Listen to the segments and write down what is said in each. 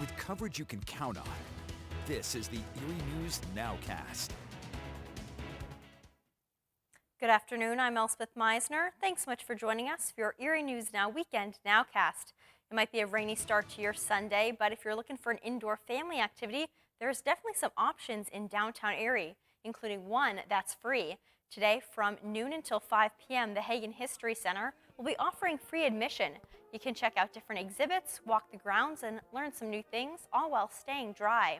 with coverage you can count on. This is the Erie News NOWCAST. Good afternoon, I'm Elspeth Meisner. Thanks so much for joining us for your Erie News Now Weekend NOWCAST. It might be a rainy start to your Sunday, but if you're looking for an indoor family activity, there's definitely some options in downtown Erie, including one that's free. Today, from noon until 5 p.m., the Hagen History Center will be offering free admission. You can check out different exhibits, walk the grounds, and learn some new things, all while staying dry.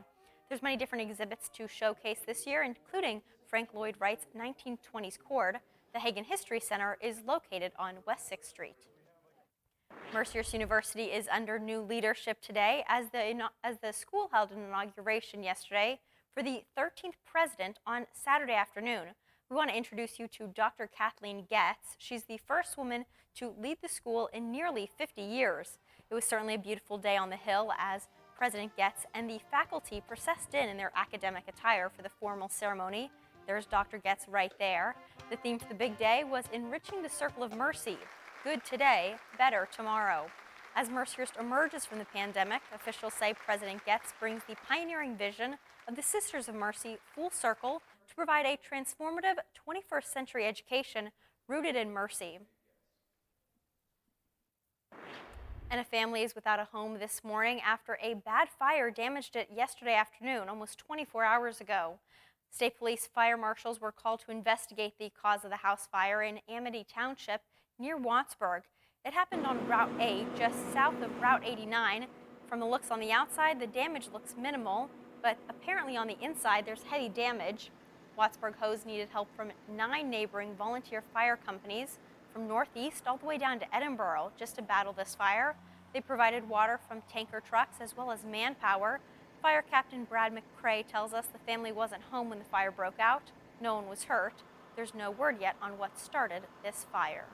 There's many different exhibits to showcase this year, including Frank Lloyd Wright's 1920s cord. The Hagen History Center is located on West 6th Street. Mercyhurst University is under new leadership today as the school held an inauguration yesterday for the 13th president on Saturday afternoon. We want to introduce you to Dr. Kathleen Getz. She's the first woman to lead the school in nearly 50 years. It was certainly a beautiful day on the Hill as President Getz and the faculty processed in their academic attire for the formal ceremony. There's Dr. Getz right there. The theme for the big day was enriching the circle of mercy. Good today, better tomorrow. As Mercyhurst emerges from the pandemic, officials say President Getz brings the pioneering vision of the Sisters of Mercy full circle to provide a transformative 21st century education rooted in mercy. And a family is without a home this morning after a bad fire damaged it yesterday afternoon, almost 24 hours ago. State Police fire marshals were called to investigate the cause of the house fire in Amity Township near Wattsburg. It happened on Route 8, just south of Route 89. From the looks on the outside, the damage looks minimal, but apparently on the inside there's heavy damage. Wattsburg Hose needed help from 9 neighboring volunteer fire companies from northeast all the way down to Edinburgh just to battle this fire. They provided water from tanker trucks as well as manpower. Fire Captain Brad McCrae tells us the family wasn't home when the fire broke out. No one was hurt. There's no word yet on what started this fire.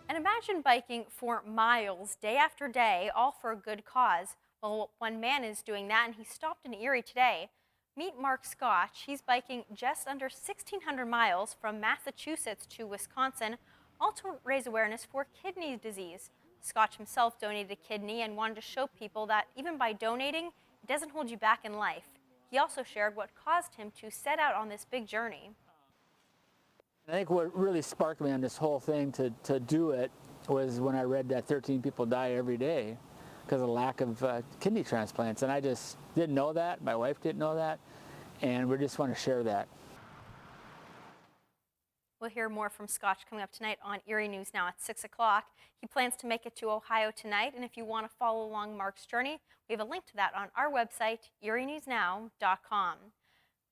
And imagine biking for miles, day after day, all for a good cause. Well, one man is doing that, and he stopped in Erie today. Meet Mark Scotch. He's biking just under 1,600 miles from Massachusetts to Wisconsin, all to raise awareness for kidney disease. Scotch himself donated a kidney and wanted to show people that even by donating, it doesn't hold you back in life. He also shared what caused him to set out on this big journey. I think what really sparked me on this whole thing to do it was when I read that 13 people die every day because of lack of kidney transplants. And I just didn't know that. My wife didn't know that. And we just want to share that. We'll hear more from Scotch coming up tonight on Erie News Now at 6 o'clock. He plans to make it to Ohio tonight. And if you want to follow along Mark's journey, we have a link to that on our website, erienewsnow.com.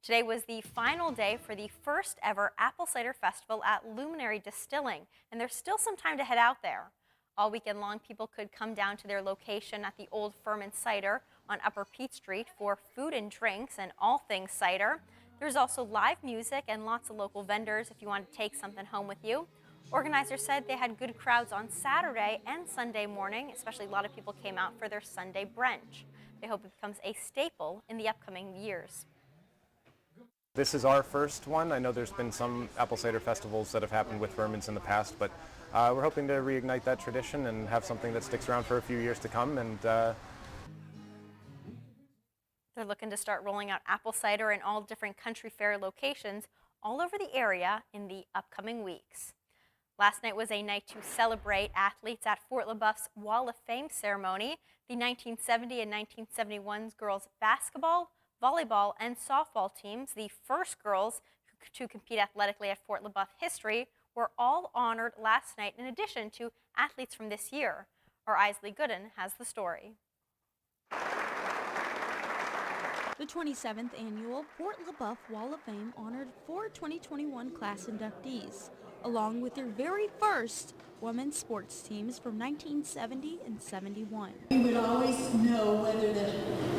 Today was the final day for the first ever Apple Cider Festival at Luminary Distilling, and there's still some time to head out there. All weekend long, people could come down to their location at the Old Furman Cider on Upper Peach Street for food and drinks and all things cider. There's also live music and lots of local vendors if you want to take something home with you. Organizers said they had good crowds on Saturday and Sunday morning, especially a lot of people came out for their Sunday brunch. They hope it becomes a staple in the upcoming years. This is our first one. I know there's been some apple cider festivals that have happened with Furman's in the past, but we're hoping to reignite that tradition and have something that sticks around for a few years to come. And they're looking to start rolling out apple cider in all different country fair locations all over the area in the upcoming weeks. Last night was a night to celebrate athletes at Fort LaBeouf's Wall of Fame ceremony. The 1970 and 1971 girls basketball, volleyball, and softball teams, the first girls to compete athletically at Fort LaBeouf history, were all honored last night in addition to athletes from this year. Our Isley Gooden has the story. The 27th annual Fort LaBeouf Wall of Fame honored 4 2021 class inductees, along with their very first women's sports teams from 1970 and 71. We would always know whether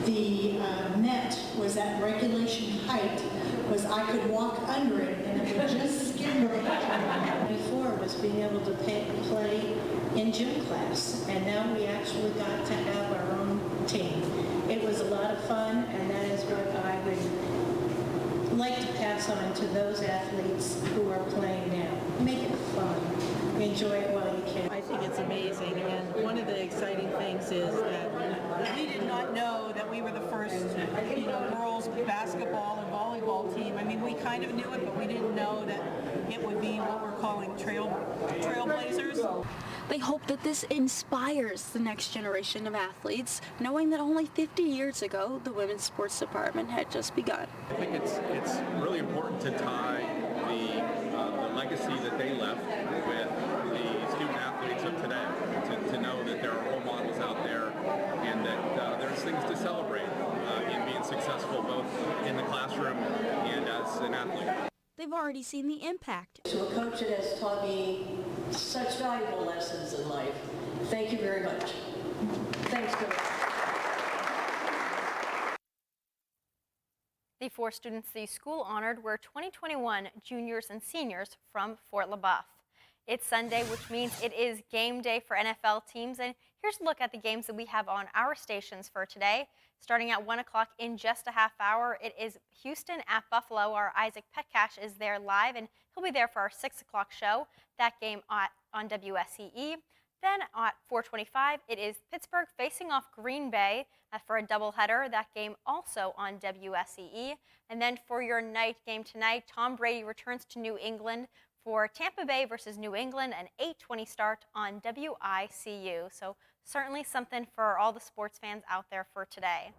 the net was at regulation height, was I could walk under it and it would just skim right. Before was being able to play in gym class, and now we actually got to have our own team. It was a lot of fun, and that is what I would like to pass on to those athletes who are playing now. Make it fun. Enjoy it while you can. think it's amazing. And one of the exciting things is that we did not know that we were the first, girls basketball and volleyball team. I mean, we kind of knew it, but we didn't know that it would be what we're calling trailblazers. They hope that this inspires the next generation of athletes, knowing that only 50 years ago, the women's sports department had just begun. I think it's really important to tie the legacy that they left with the student athletes of today, to know that there are role models out there and that there's things to celebrate in being successful both in the classroom and as an athlete. They've already seen the impact. To a coach that has taught me such valuable lessons in life, thank you very much. Thanks, Coach. The 4 students the school honored were 2021 juniors and seniors from Fort LaBeouf. It's Sunday, which means it is game day for NFL teams, and here's a look at the games that we have on our stations for today. Starting at 1 o'clock in just a half hour, it is Houston at Buffalo. Our Isaac Petcash is there live, and he'll be there for our 6 o'clock show. That game on WSEE. Then at 4:25, it is Pittsburgh facing off Green Bay for a doubleheader. That game also on WSEE. And then for your night game tonight, Tom Brady returns to New England for Tampa Bay versus New England, an 8:20 start on WICU. So certainly something for all the sports fans out there for today.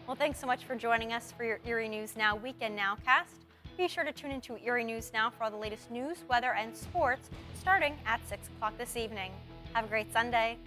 Well, thanks so much for joining us for your Erie News Now Weekend Nowcast. Be sure to tune into Erie News Now for all the latest news, weather, and sports starting at 6 o'clock this evening. Have a great Sunday.